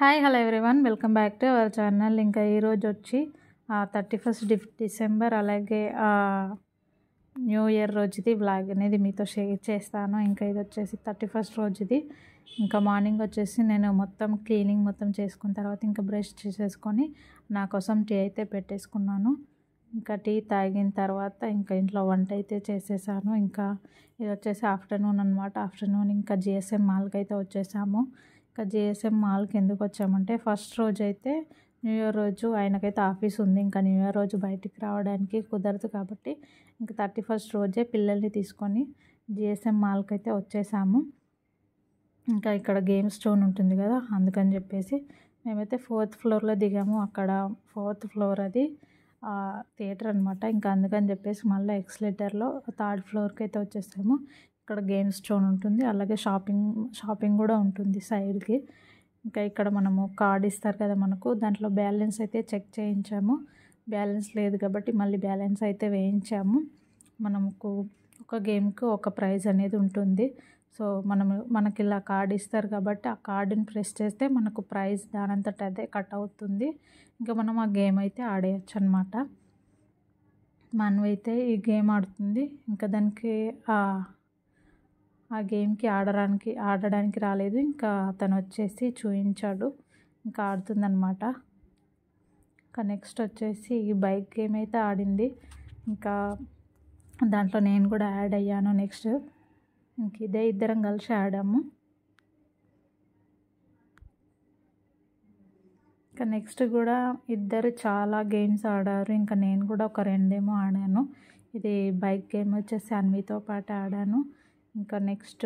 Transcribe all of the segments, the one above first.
Hi hello everyone welcome back to our channel. ఇంకా ఈరోజు వచ్చి 31 డిసెంబర్ అలాగే న్యూ ఇయర్ రోజుది వ్లాగ్ అనేది మీతో షేర్ చేస్తాను. ఇంకా ఇది వచ్చేసి 31 రోజుది. ఇంకా మార్నింగ్ వచ్చేసి నేను మొత్తం క్లీనింగ్ మొత్తం చేసుకున్న తర్వాత ఇంకా బ్రష్ చేసేసుకొని నా కోసం టీ అయితే పెట్టేసుకున్నాను. ఇంకా టీ తాగిన తర్వాత ఇంకా ఇంట్లో వంట అయితే చేసేసాను. ఇంకా ఇది వచ్చేసి ఆఫ్టర్నూన్ అనమాట. ఆఫ్టర్నూన్ ఇంకా జిఎస్ఎం మాల్కి అయితే వచ్చేసాము. ఇంకా జిఎస్ఎం మాల్కి ఎందుకు వచ్చామంటే ఫస్ట్ రోజు అయితే న్యూ ఇయర్ రోజు ఆయనకైతే ఆఫీస్ ఉంది. ఇంకా న్యూ ఇయర్ రోజు బయటికి రావడానికి కుదరదు కాబట్టి ఇంకా 31 రోజే పిల్లల్ని తీసుకొని జిఎస్ఎం మాల్కి అయితే వచ్చేసాము. ఇంకా ఇక్కడ గేమ్స్ జోన్ ఉంటుంది కదా, అందుకని చెప్పేసి మేమైతే 4th ఫ్లోర్లో దిగాము. అక్కడ 4th ఫ్లోర్ అది థియేటర్ అనమాట. ఇంకా అందుకని చెప్పేసి మళ్ళీ ఎక్స్లేటర్లో 3rd ఫ్లోర్కి అయితే వచ్చేసాము. ఇక్కడ గేమ్స్ జోన్ ఉంటుంది, అలాగే షాపింగ్ కూడా ఉంటుంది సైడ్కి. ఇంకా ఇక్కడ మనము కార్డ్ ఇస్తారు కదా మనకు, దాంట్లో బ్యాలెన్స్ అయితే చెక్ చేయించాము. బ్యాలెన్స్ లేదు కాబట్టి మళ్ళీ బ్యాలెన్స్ అయితే వేయించాము. మనకు ఒక గేమ్కి ఒక ప్రైజ్ అనేది ఉంటుంది. సో మనకి ఇలా కార్డ్ ఇస్తారు కాబట్టి ఆ కార్డుని ప్రెస్ చేస్తే మనకు ప్రైజ్ దానంతట అదే కట్ అవుతుంది. ఇంకా మనం ఆ గేమ్ అయితే ఆడేయచ్చు అనమాట. మనమైతే ఈ గేమ్ ఆడుతుంది. ఇంకా దానికి ఆ గేమ్కి ఆడడానికి రాలేదు. ఇంకా అతను వచ్చేసి చూపించాడు, ఇంకా ఆడుతుందన్నమాట. ఇంకా నెక్స్ట్ వచ్చేసి ఈ బైక్ గేమ్ అయితే ఆడింది. ఇంకా దాంట్లో నేను కూడా యాడ్ అయ్యాను. నెక్స్ట్ ఇంక ఇద్దరం కలిసి ఆడాము. ఇంకా నెక్స్ట్ కూడా ఇద్దరు చాలా గేమ్స్ ఆడారు. ఇంకా నేను కూడా ఒక 2 ఏమో ఆడాను. ఇది బైక్ గేమ్ వచ్చేసి అన్వితో పాటు ఆడాను. ఇంకా నెక్స్ట్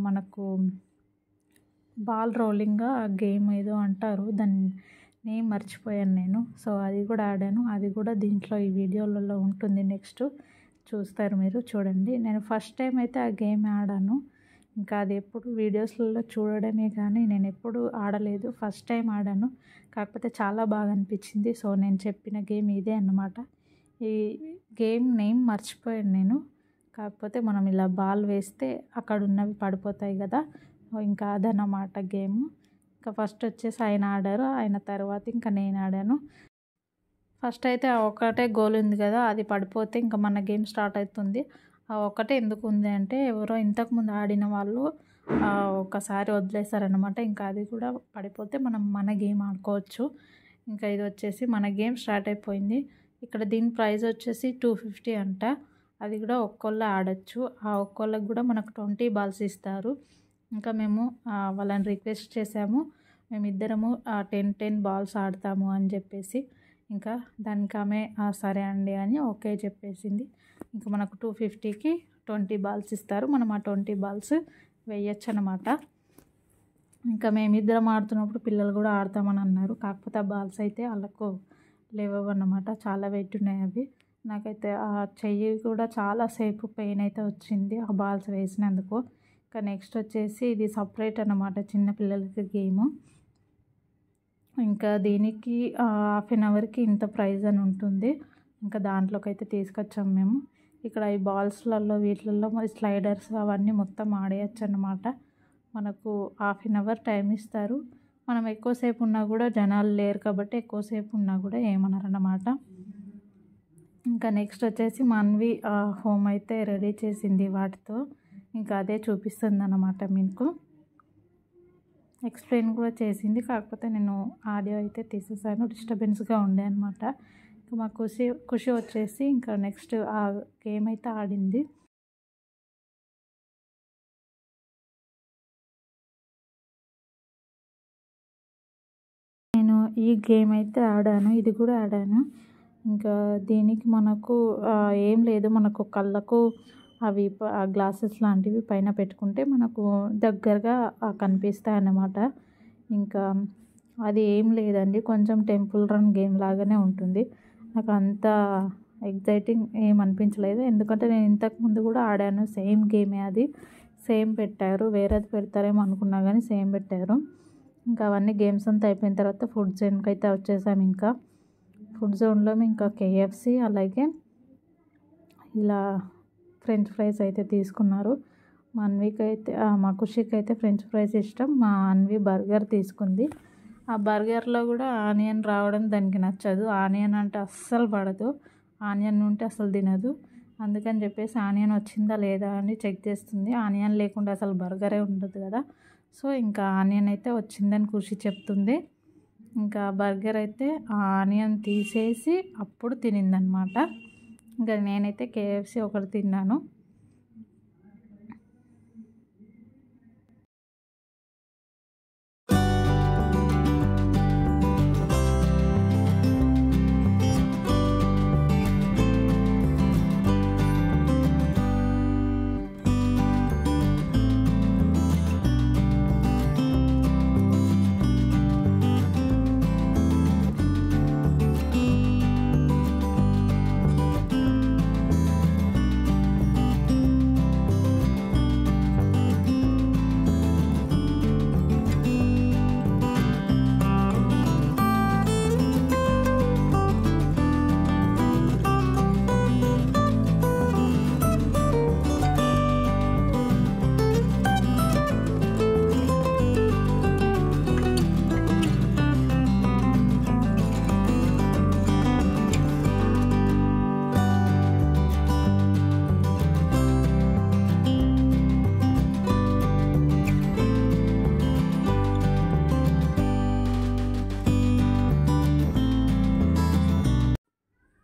మనకు బాల్ రోలింగ్ గేమ్ ఏదో అంటారు, దాన్ని నేమ్ మర్చిపోయాను నేను. సో అది కూడా ఆడాను. అది కూడా దీంట్లో ఈ వీడియోలలో ఉంటుంది. నెక్స్ట్ చూస్తారు, మీరు చూడండి. నేను ఫస్ట్ టైం అయితే ఆ గేమ్ ఆడాను. ఇంకా అది ఎప్పుడు వీడియోస్లలో చూడడమే కానీ నేను ఎప్పుడు ఆడలేదు. ఫస్ట్ టైం ఆడాను, కాకపోతే చాలా బాగా అనిపించింది. సో నేను చెప్పిన గేమ్ ఇదే అన్నమాట. ఈ గేమ్ నేమ్ మర్చిపోయాను నేను, కాకపోతే మనం ఇలా బాల్ వేస్తే అక్కడ ఉన్నవి పడిపోతాయి కదా, ఇంకా అదన్నమాట గేమ్. ఇంకా ఫస్ట్ వచ్చేసి ఆయన ఆడారు, ఆయన తర్వాత ఇంకా నేను ఆడాను. ఫస్ట్ అయితే ఒకటే గోల్ ఉంది కదా, అది పడిపోతే ఇంకా మన గేమ్ స్టార్ట్ అవుతుంది. ఆ ఒకటే ఎందుకు ఉంది అంటే ఎవరో ఇంతకుముందు ఆడిన వాళ్ళు ఒకసారి వదిలేస్తారనమాట. ఇంకా అది కూడా పడిపోతే మనం మన గేమ్ ఆడుకోవచ్చు. ఇంకా ఇది వచ్చేసి మన గేమ్ స్టార్ట్ అయిపోయింది. ఇక్కడ దీని ప్రైస్ వచ్చేసి 250 అంట. అది కూడా ఒక్కొల్ల ఆడచ్చు. ఆ ఒక్కొల్లకి కూడా మనకు 20 బాల్స్ ఇస్తారు. ఇంకా మేము వాళ్ళని రిక్వెస్ట్ చేసాము, మేమిద్దరము 10 బాల్స్ ఆడతాము అని చెప్పేసి. ఇంకా దానికి ఆమె సరే అండి అని ఓకే చెప్పేసింది. ఇంకా మనకు 250కి 20 బాల్స్ ఇస్తారు. మనం ఆ 20 బాల్స్ వేయచ్చు అనమాట. ఇంకా మేమిద్దరం ఆడుతున్నప్పుడు పిల్లలు కూడా ఆడతామని అన్నారు, కాకపోతే ఆ బాల్స్ అయితే వాళ్ళకు లేవన్నమాట. చాలా వెయిట్ ఉన్నాయి అవి. నాకైతే ఆ చెయ్యి కూడా చాలాసేపు పెయిన్ అయితే వచ్చింది ఆ బాల్స్ వేసినందుకు. ఇంకా నెక్స్ట్ వచ్చేసి ఇది సపరేట్ అన్నమాట, చిన్నపిల్లలకి గేము. ఇంకా దీనికి 1/2 అవర్కి ఇంత ప్రైజ్ అని ఉంటుంది. ఇంకా దాంట్లోకి అయితే తీసుకొచ్చాము మేము. ఇక్కడ ఈ బాల్స్లలో వీటిలలో స్లైడర్స్ అవన్నీ మొత్తం ఆడేయచ్చు అన్నమాట. మనకు 1/2 అవర్ టైం ఇస్తారు. మనం ఎక్కువసేపు ఉన్నా కూడా జనాలు లేరు కాబట్టి ఎక్కువసేపు ఉన్నా కూడా ఏమన్నారన్నమాట. ఇంకా నెక్స్ట్ వచ్చేసి మన్వి హోమ్ అయితే రెడీ చేసింది వాటితో. ఇంకా అదే చూపిస్తుంది అన్నమాట మీకు. ఎక్స్ప్లెయిన్ కూడా చేసింది, కాకపోతే నేను ఆడియో అయితే తీసేసాను, డిస్టర్బెన్స్గా ఉండే అనమాట. ఇంకా మా ఖుషి వచ్చేసి ఇంకా నెక్స్ట్ ఆ గేమ్ అయితే ఆడింది. నేను ఈ గేమ్ అయితే ఆడాను, ఇది కూడా ఆడాను. ఇంకా దీనికి మనకు ఏం లేదు, మనకు కళ్ళకు అవి గ్లాసెస్ లాంటివి పైన పెట్టుకుంటే మనకు దగ్గరగా కనిపిస్తాయి అన్నమాట. ఇంకా అది ఏం లేదండి, కొంచెం టెంపుల్ రన్ గేమ్ లాగానే ఉంటుంది. నాకు అంత ఎగ్జైటింగ్ ఏం అనిపించలేదు, ఎందుకంటే నేను ఇంతకుముందు కూడా ఆడాను సేమ్ గేమే. అది సేమ్ పెట్టారు, వేరేది పెడతారేమో అనుకున్నా కానీ సేమ్ పెట్టారు. ఇంకా అవన్నీ గేమ్స్ అంతా అయిపోయిన తర్వాత ఫుడ్ జోన్కి అయితే వచ్చేసాము. ఇంకా ఫుడ్ జోన్లో ఇంకా KFC అలాగే ఇలా ఫ్రెంచ్ ఫ్రైస్ అయితే తీసుకున్నారు. మా ఖుషికి అయితే ఫ్రెంచ్ ఫ్రైస్ ఇష్టం, మా అన్వి బర్గర్ తీసుకుంది. ఆ బర్గర్లో కూడా ఆనియన్ రావడం దానికి నచ్చదు. ఆనియన్ అంటే అస్సలు పడదు. ఆనియన్ ఉంటే అసలు తినదు. అందుకని చెప్పేసి ఆనియన్ వచ్చిందా లేదా అని చెక్ చేస్తుంది. ఆనియన్ లేకుండా అసలు బర్గరే ఉండదు కదా. సో ఇంకా ఆనియన్ అయితే వచ్చిందని ఖుషి చెప్తుంది. ఇంకా బర్గర్ అయితే ఆ ఆనియన్ తీసేసి అప్పుడు తినిందనమాట. ఇంకా నేనైతే KFC ఒకటి తిన్నాను.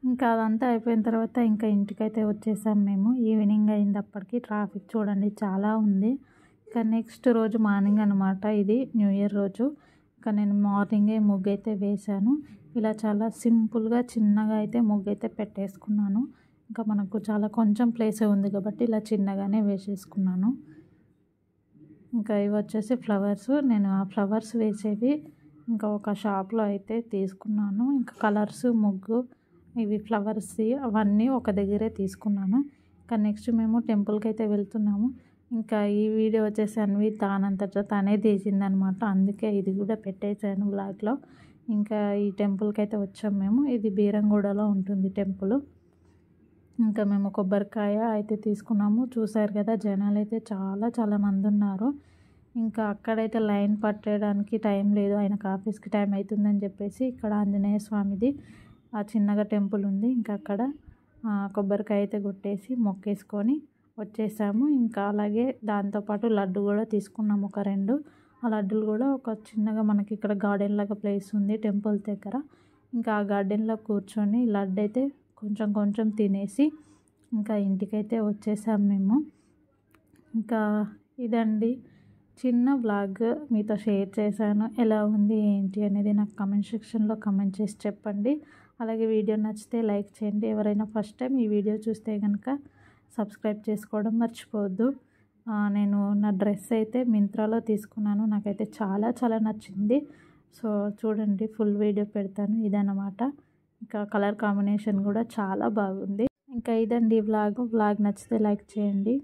ఇంకా అదంతా అయిపోయిన తర్వాత ఇంకా ఇంటికైతే వచ్చేసాం మేము. ఈవినింగ్ అయింది అప్పటికి. ట్రాఫిక్ చూడండి చాలా ఉంది. ఇంకా నెక్స్ట్ రోజు మార్నింగ్ అనమాట, ఇది న్యూ ఇయర్ రోజు. ఇంకా నేను మార్నింగే ముగ్గు అయితే వేశాను. ఇలా చాలా సింపుల్గా చిన్నగా అయితే ముగ్గు అయితే పెట్టేసుకున్నాను. ఇంకా మనకు చాలా కొంచెం ప్లేసే ఉంది కాబట్టి ఇలా చిన్నగానే వేసేసుకున్నాను. ఇంకా ఇవి వచ్చేసి ఫ్లవర్స్. నేను ఆ ఫ్లవర్స్ వేసేవి ఇంకా ఒక షాప్లో అయితే తీసుకున్నాను. ఇంకా కలర్స్, ముగ్గు, ఇవి ఫ్లవర్స్ అవన్నీ ఒక దగ్గరే తీసుకున్నాను. ఇంకా నెక్స్ట్ మేము టెంపుల్కి అయితే వెళ్తున్నాము. ఇంకా ఈ వీడియో వచ్చేసి అన్వి తానంతట తానే తీసిందనమాట. అందుకే ఇది కూడా పెట్టేశాను బ్లాగ్లో. ఇంకా ఈ టెంపుల్కి అయితే వచ్చాము మేము. ఇది బీరంగూడలో ఉంటుంది టెంపుల్. ఇంకా మేము కొబ్బరికాయ అయితే తీసుకున్నాము. చూసారు కదా, జనాలు అయితే చాలా మంది ఉన్నారు. ఇంకా అక్కడైతే లైన్ పట్టడానికి టైం లేదు, ఆయనకు ఆఫీస్కి టైం అవుతుందని చెప్పేసి ఇక్కడ ఆంజనేయ స్వామిది ఆ చిన్నగా టెంపుల్ ఉంది. ఇంకా అక్కడ కొబ్బరికాయ అయితే కొట్టేసి మొక్కేసుకొని వచ్చేసాము. ఇంకా అలాగే దాంతోపాటు లడ్డు కూడా తీసుకున్నాము ఒక 2. ఆ లడ్డులు కూడా ఒక చిన్నగా మనకి ఇక్కడ గార్డెన్ లాగా ప్లేస్ ఉంది టెంపుల్ దగ్గర. ఇంకా ఆ గార్డెన్లో కూర్చొని లడ్డు అయితే కొంచెం తినేసి ఇంకా ఇంటికైతే వచ్చేసాము మేము. ఇంకా ఇదండి చిన్న వ్లాగ్ మీతో షేర్ చేశాను. ఎలా ఉంది ఏంటి అనేది నాకు కామెంట్ సెక్షన్లో కామెంట్ చేసి చెప్పండి. అలాగే వీడియో నచ్చితే లైక్ చేయండి. ఎవరైనా ఫస్ట్ టైం ఈ వీడియో చూస్తే కనుక సబ్స్క్రైబ్ చేసుకోవడం మర్చిపోవద్దు. నేను నా డ్రెస్ అయితే మింత్రాలో తీసుకున్నాను. నాకైతే చాలా నచ్చింది. సో చూడండి, ఫుల్ వీడియో పెడతాను. ఇదన్నమాట. ఇంకా కలర్ కాంబినేషన్ కూడా చాలా బాగుంది. ఇంకా ఇదండి వ్లాగ్ నచ్చితే లైక్ చేయండి.